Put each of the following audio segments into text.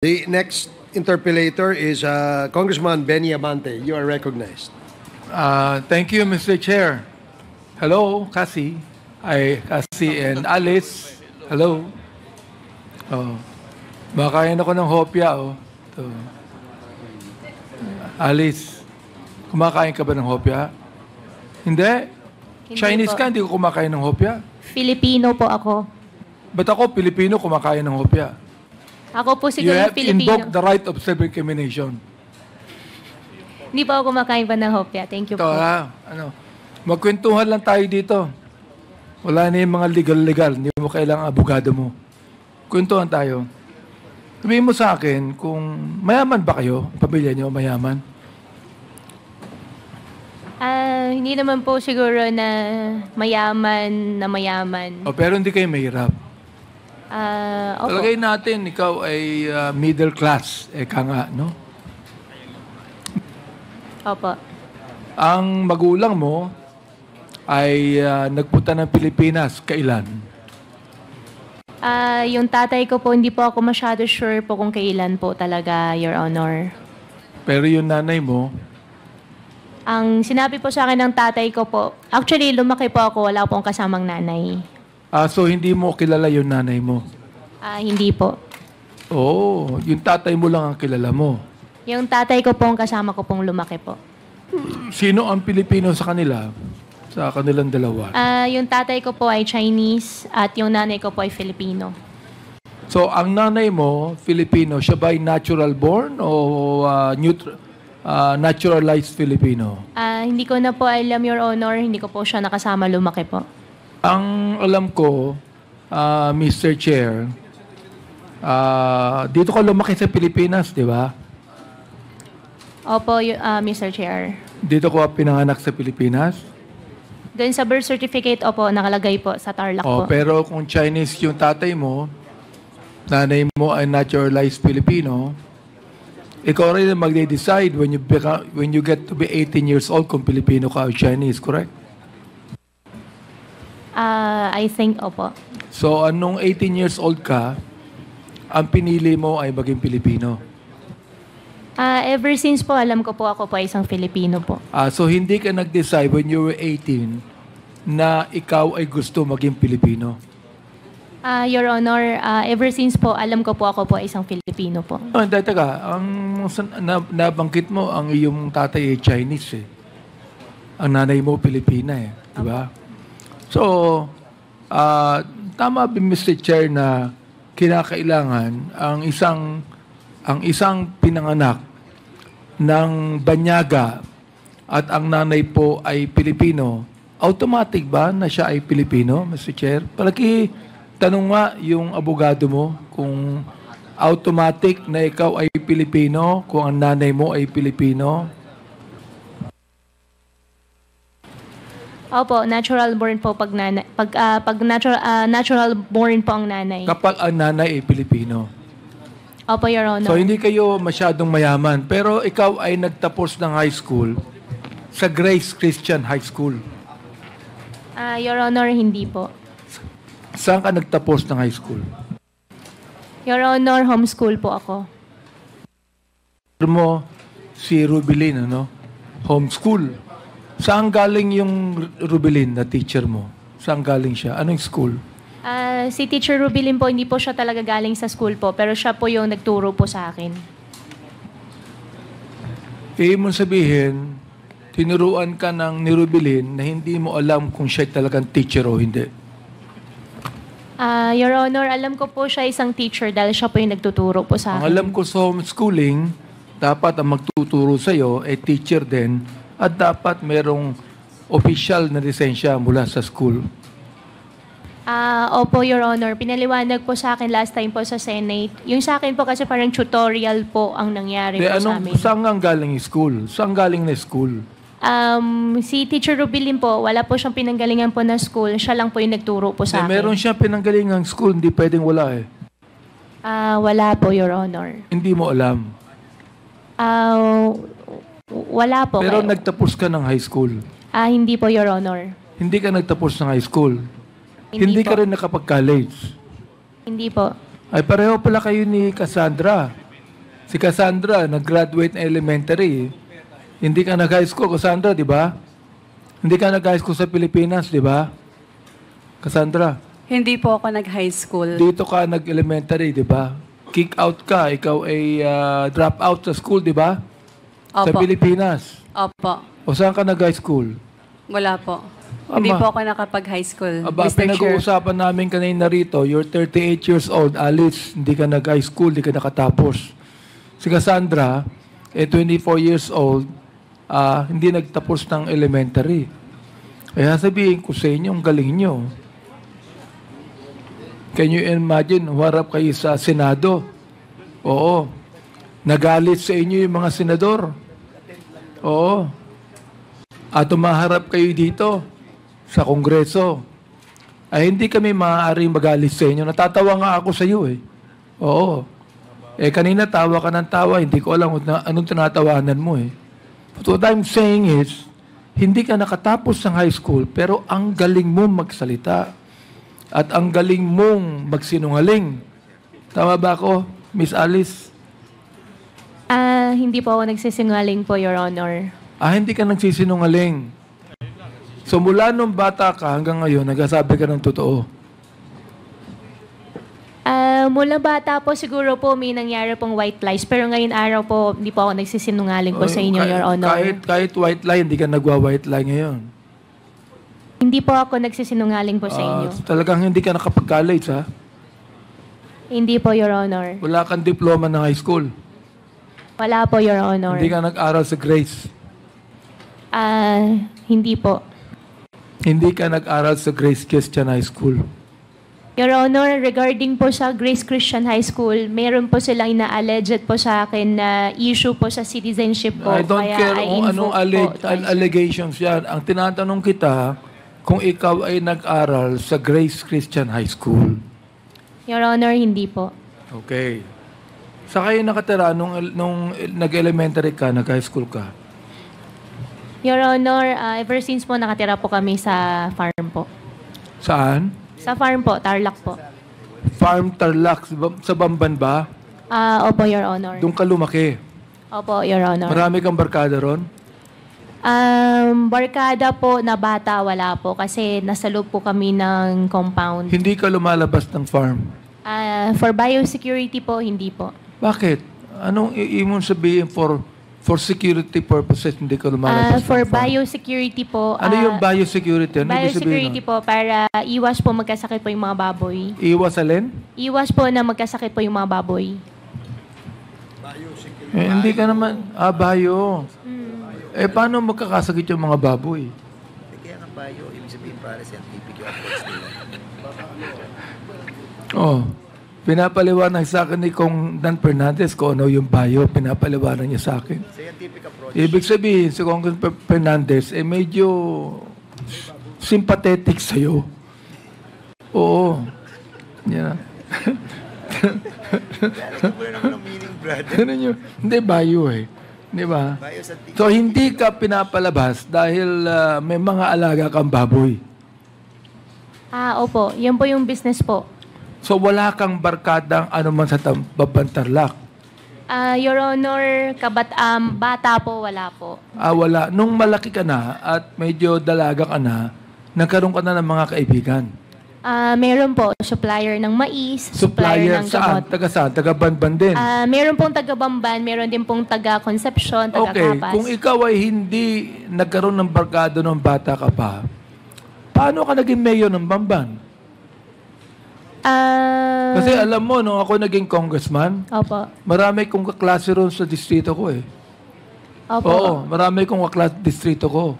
The next interpellator is Congressman Benny Amante. You are recognized. Thank you, Mr. Chair. Hello, Cassie. Cassie and Alice. Hello. Oh, makain ako ng hopya, oh. Ito. Alice, kumakain ka ba ng hopya? Hindi. Chinese po. ka, hindi ko kumakain ng hopya. Filipino po ako. Ba't ako, Pilipino, kumakain ng hopya? Ako po You siguro have Filipino. invoked the right of self-incrimination. Hindi po ako kumakain pa ng hopya. Thank you Ito, po. magkwentuhan lang tayo dito. Wala na yung mga legal-legal. Hindi mo kailangang abogado mo. Kwentuhan tayo. Sabihin mo sa akin kung mayaman ba kayo? Pamilya niyo mayaman? Hindi naman po siguro na mayaman. Pero hindi kayo mahirap. Opo. Talagay natin, ikaw ay middle class. Eka nga, no? Opo. Ang magulang mo ay nagpunta ng Pilipinas. Kailan? Yung tatay ko po, hindi po ako masyado sure po kung kailan po talaga, Your Honor. Pero yung nanay mo, Ang sinabi po sa akin ng tatay ko po, actually lumaki po ako, wala pong kasamang nanay. so hindi mo kilala yung nanay mo? Hindi po. Oo, yung tatay mo lang ang kilala mo. Yung tatay ko po, ang kasama ko pong lumaki po. Sino ang Pilipino sa kanila? Sa kanilang dalawa? Yung tatay ko po ay Chinese at yung nanay ko po ay Filipino. So, ang nanay mo, Filipino, siya ba ay natural born o naturalized Filipino? Hindi ko na po alam, Your Honor. Hindi ko po siya nakasama lumaki po. Ang alam ko, Mr. Chair, dito ka lumaki sa Pilipinas, di ba? Opo, Mr. Chair. Dito ko pinanganak sa Pilipinas? Doon sa birth certificate, opo, nakalagay po sa Tarlac po. Pero kung Chinese yung tatay mo, nanay mo ay naturalized Filipino, ikaw rin ang magde-decide when you get to be 18 years old kung Filipino ka o Chinese, correct? I think, opo. So, anong 18 years old ka, ang pinili mo ay maging Pilipino? Ever since po, alam ko po ako po ay isang Filipino po. So, hindi ka nag-decide when you were 18 na ikaw ay gusto maging Pilipino? Your Honor, ever since po, alam ko po ako po ay isang Filipino po. Hindi, teka. Nabanggit mo, ang iyong tatay ay Chinese eh. Ang nanay mo, Pilipina eh. Diba? So, tama ba, Mr. Chair, na kinakailangan ang isang pinanganak ng banyaga at ang nanay po ay Pilipino, automatic ba na siya ay Pilipino, Mr. Chair? Tanong nga yung abogado mo kung automatic na ikaw ay Pilipino, kung ang nanay mo ay Pilipino. Opo, natural born po pag natural born po ang nanay. Kapag ang nanay ay Pilipino. Opo, Your Honor. So hindi kayo masyadong mayaman, pero ikaw ay nagtapos ng high school sa Grace Christian High School. Your Honor, hindi po. Saan ka nagtapos ng high school? Your Honor, homeschool po ako. Mo si Rubilin, ano? Homeschool. Saan galing yung Rubilin na teacher mo? Saan galing siya? Anong school? Si Teacher Rubilin po, hindi po siya talaga galing sa school po, pero siya po yung nagturo po sa akin. Mong sabihin, tinuruan ka ng ni Rubilin na hindi mo alam kung siya talagang teacher o hindi. Your Honor, alam ko po siya isang teacher dahil siya po yung nagtuturo po sa akin. Ang alam ko sa homeschooling, dapat ang magtuturo sa'yo ay teacher din at dapat merong official na lisensya mula sa school. Opo, Your Honor. Pinaliwanag po sa akin last time po sa Senate. Yung sa akin po kasi parang tutorial po ang nangyari po sa amin. Saan ang galing yung school? Saan galing na school? Si Teacher Rubilin po, wala po siyang pinanggalingan po na school. Siya lang po yung nagturo po sa akin. Meron siyang pinanggalingang school, hindi pwedeng wala eh. Wala po, Your Honor. Hindi mo alam. Wala po. Pero nagtapos ka ng high school. Hindi po, Your Honor. Hindi ka nagtapos ng high school. Hindi po. ka rin nakapag-college. Hindi po. Ay pareho pala kayo ni Cassandra. Si Cassandra, nag-graduate na elementary. Hindi ka nag-high school, Cassandra, di ba? Hindi ka nag-high school sa Pilipinas, di ba? Cassandra, Hindi po ako nag-high school. dito ka nag-elementary, di ba? Kick out ka, ikaw ay drop out sa school, di ba? Sa Opo. Pilipinas. Opo. O saan ka nag-high school? Wala po. Aba. Hindi po ako nakapag-high school, Aba, Mr. Chair. pinag-uusapan namin kanina rito, you're 38 years old, Alice, hindi ka nag-high school, hindi ka nakatapos. Si Cassandra, 24 years old, hindi nagtapos ng elementary. Kaya sabihin ko sa inyo, ang galing nyo. Can you imagine, huwarap kayo sa Senado? Oo. Nagalit sa inyo yung mga senador. Oo. At umaharap kayo dito sa Kongreso. Ay hindi kami maaaring magalit sa inyo. Natatawa nga ako sa iyo eh. Oo. Kanina tawa ka ng tawa, hindi ko alam anong tinatawanan mo eh. But what I'm saying is, hindi ka nakatapos ng high school, pero ang galing mong magsalita. At ang galing mong magsinungaling. Tama ba ako, Miss Alice? Hindi po ako nagsisinungaling po, Your Honor. Hindi ka nagsisinungaling. So mula nung bata ka hanggang ngayon, nagsasabi ka ng totoo. Mula bata po siguro po may nangyari pong white lies. Pero ngayon araw po, hindi po ako nagsisinungaling po sa inyo, Your Honor. Kahit white lie, hindi ka nagwa-white lie ngayon. Hindi po ako nagsisinungaling po sa inyo. Talagang hindi ka nakapag-college, ha? Hindi po, Your Honor. Wala kang diploma ng high school. Wala po, Your Honor. Hindi ka nag-aral sa Grace. Hindi po. Hindi ka nag-aral sa Grace Christian High School. Your Honor, regarding po sa Grace Christian High School, meron po silang ina-alleged po sa akin na issue po sa citizenship po. I don't Kaya care kung anong invoke po to- allegations yan. Ang tinatanong kita, kung ikaw ay nag-aral sa Grace Christian High School. Your Honor, hindi po. Okay. Sa kayo nakatira nung nag-elementary ka, nag-high school ka? Your Honor, ever since po nakatira po kami sa farm po. Saan? Sa farm po, Tarlac po. Farm Tarlac, sa Bamban ba? Opo, Your Honor. Doon ka lumaki. Opo, Your Honor. Marami kang barkada ron? Barkada po na bata, wala po. Kasi nasa loob po kami ng compound. Hindi ka lumalabas ng farm. For biosecurity po, hindi po. Bakit? Anong iimon sabihin for security purposes hindi ka lumalabas For ng farm? biosecurity po. Ano yung biosecurity? Ano ibig sabihin Biosecurity nun? po, para iwas po magkasakit po yung mga baboy. Iwas alin? Iwas po na magkasakit po yung mga baboy. Hindi ka naman. Bio. Paano magkakasakit yung mga baboy? Kaya nga bio, ibig sabihin para scientific yung approach nila. Pinapaliwanag sa akin ni Kong Dan Fernandez kung ano yung bio. Pinapaliwanag niya sa akin. Scientific approach. Ibig sabihin, si Kong Fernandez, medyo sympathetic sa'yo. Oo. Yan. Lalagyan mo na naman ang meaning, brother. Ganun yun. Hindi, bio eh. Di ba? Bio scientific. So, hindi ka pinapalabas dahil may mga alaga kang baboy. Opo. Yan po yung business po. So, wala kang barkadang anuman sa Bamban Tarlac. Your Honor, bata po, wala po. Wala. Nung malaki ka na at medyo dalaga ka na, nagkaroon ka na ng mga kaibigan. Meron po, supplier ng mais, supplier ng saan? gamot. Taga saan? Taga Banban din. Meron pong taga-Bamban, meron din pong taga-Concepcion, Okay, taga-Capas. kung ikaw ay hindi nagkaroon ng barkado nung bata ka pa, paano ka naging mayor ng Bamban? Kasi alam mo, nung ako naging congressman, Opo. marami kong kaklase ron sa distrito ko eh. Opo. Oo, marami kong kaklase distrito ko.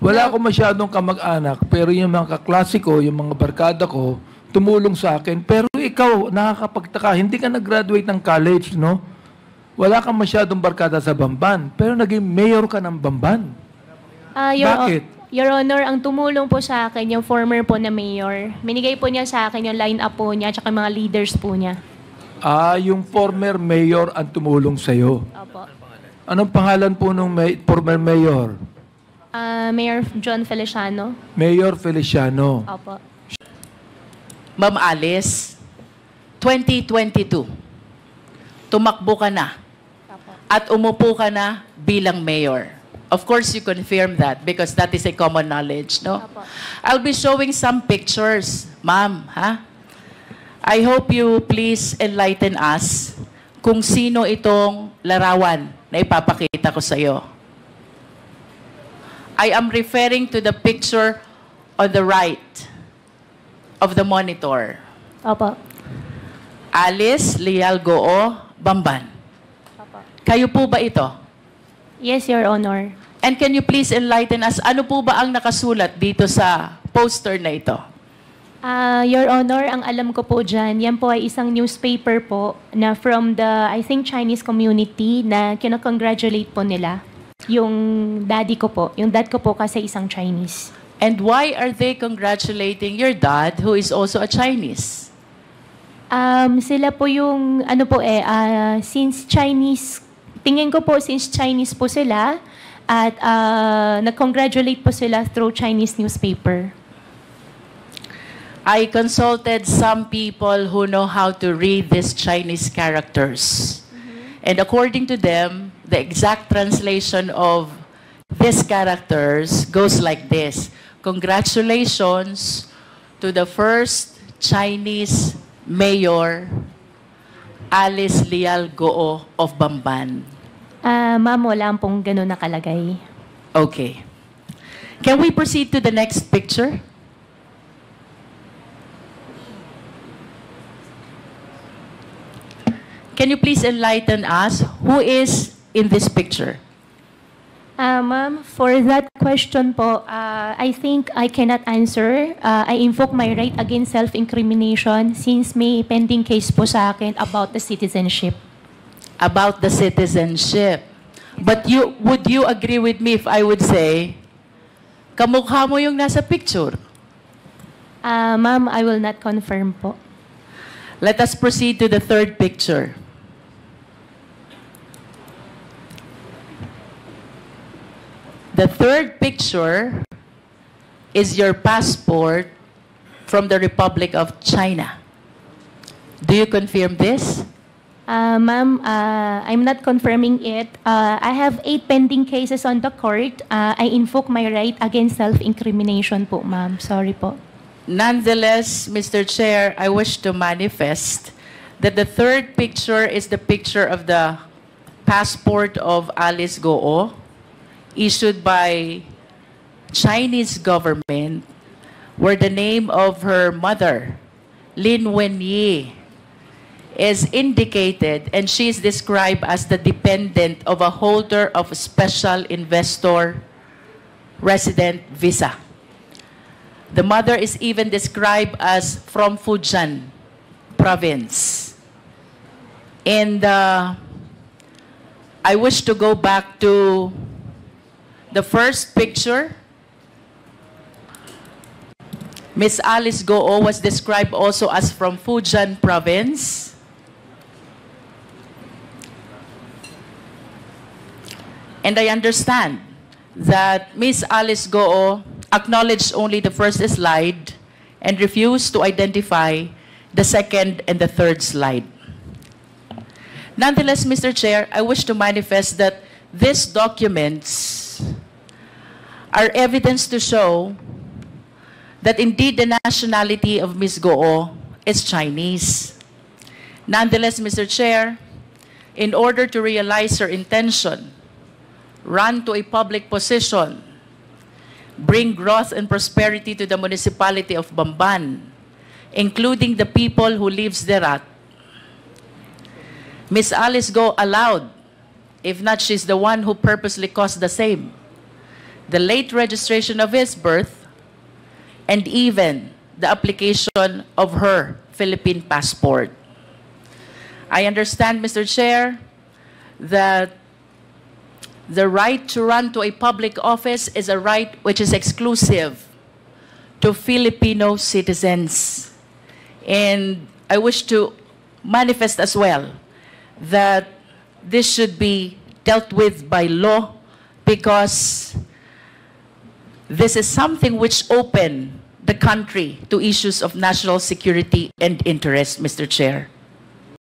Wala akong masyadong kamag-anak, pero yung mga kaklase ko, yung mga barkada ko, tumulong sa akin. Pero ikaw, nakakapagtaka, hindi ka nag-graduate ng college, no? Wala kang masyadong barkada sa Bamban, pero naging mayor ka ng Bamban. Bakit? Your Honor, ang tumulong po sa akin, yung former po na mayor, minigay po niya sa akin yung line-up po niya at mga leaders po niya. Yung former mayor ang tumulong sa'yo. Opo. Anong pangalan po nung former mayor? Mayor John Feliciano. Mayor Feliciano. Opo. Ma'am Alice, 2022, tumakbo ka na at umupo ka na bilang mayor. Of course, you confirm that because that is a common knowledge, no? Opo. I'll be showing some pictures, ma'am, ha? I hope you please enlighten us kung sino itong larawan na ipapakita ko sa iyo. I am referring to the picture on the right of the monitor. Opo. Alice Leal Goo Bamban. Opo. Kayo po ba ito? Yes, Your Honor. And can you please enlighten us, ano po ba ang nakasulat dito sa poster na ito? Your Honor, ang alam ko po dyan, yan po ay isang newspaper po na from the, I think, Chinese community na kinakongratulate po nila. Yung daddy ko po. Yung dad ko po kasi isang Chinese. And why are they congratulating your dad who is also a Chinese? Sila po yung, since Chinese, tingin ko po since Chinese po sila, at nag-congratulate po sila through Chinese newspaper. I consulted some people who know how to read these Chinese characters. And according to them, the exact translation of these characters goes like this. Congratulations to the first Chinese mayor, Alice Leal Goo of Bamban. Ma'am, wala pong ganun nakalagay. Okay. Can we proceed to the next picture? Can you please enlighten us who is in this picture? Ma'am, for that question po, I think I cannot answer. I invoke my right against self-incrimination since may pending case po sa akin about the citizenship. About the citizenship. But would you agree with me if I would say, kamukha mo yung nasa picture? Ma'am, I will not confirm po. Let us proceed to the third picture. The third picture is your passport from the Republic of China. Do you confirm this? Ma'am, I'm not confirming it. I have 8 pending cases on the court. I invoke my right against self-incrimination po, ma'am. Sorry po. Nonetheless, Mr. Chair, I wish to manifest that the third picture is the picture of the passport of Alice Goo, issued by Chinese government, where the name of her mother, Lin Wenyi, is indicated, and she is described as the dependent of a holder of a special investor resident visa. The mother is even described as from Fujian province. And I wish to go back to the first picture. Miss Alice Goo was described also as from Fujian province. And I understand that Miss Alice Goo acknowledged only the first slide and refused to identify the second and the third slide. Nonetheless, Mr. Chair, I wish to manifest that these documents are evidence to show that indeed the nationality of Ms. Goo is Chinese. Nonetheless, Mr. Chair, in order to realize her intention, run to a public position, bring growth and prosperity to the municipality of Bamban, including the people who lives thereat, Ms. Alice Goo allowed, if not she's the one who purposely caused the same, the late registration of his birth, and even the application of her Philippine passport. I understand, Mr. Chair, that the right to run to a public office is a right which is exclusive to Filipino citizens. And I wish to manifest as well that this should be dealt with by law because this is something which open the country to issues of national security and interest, Mr. Chair.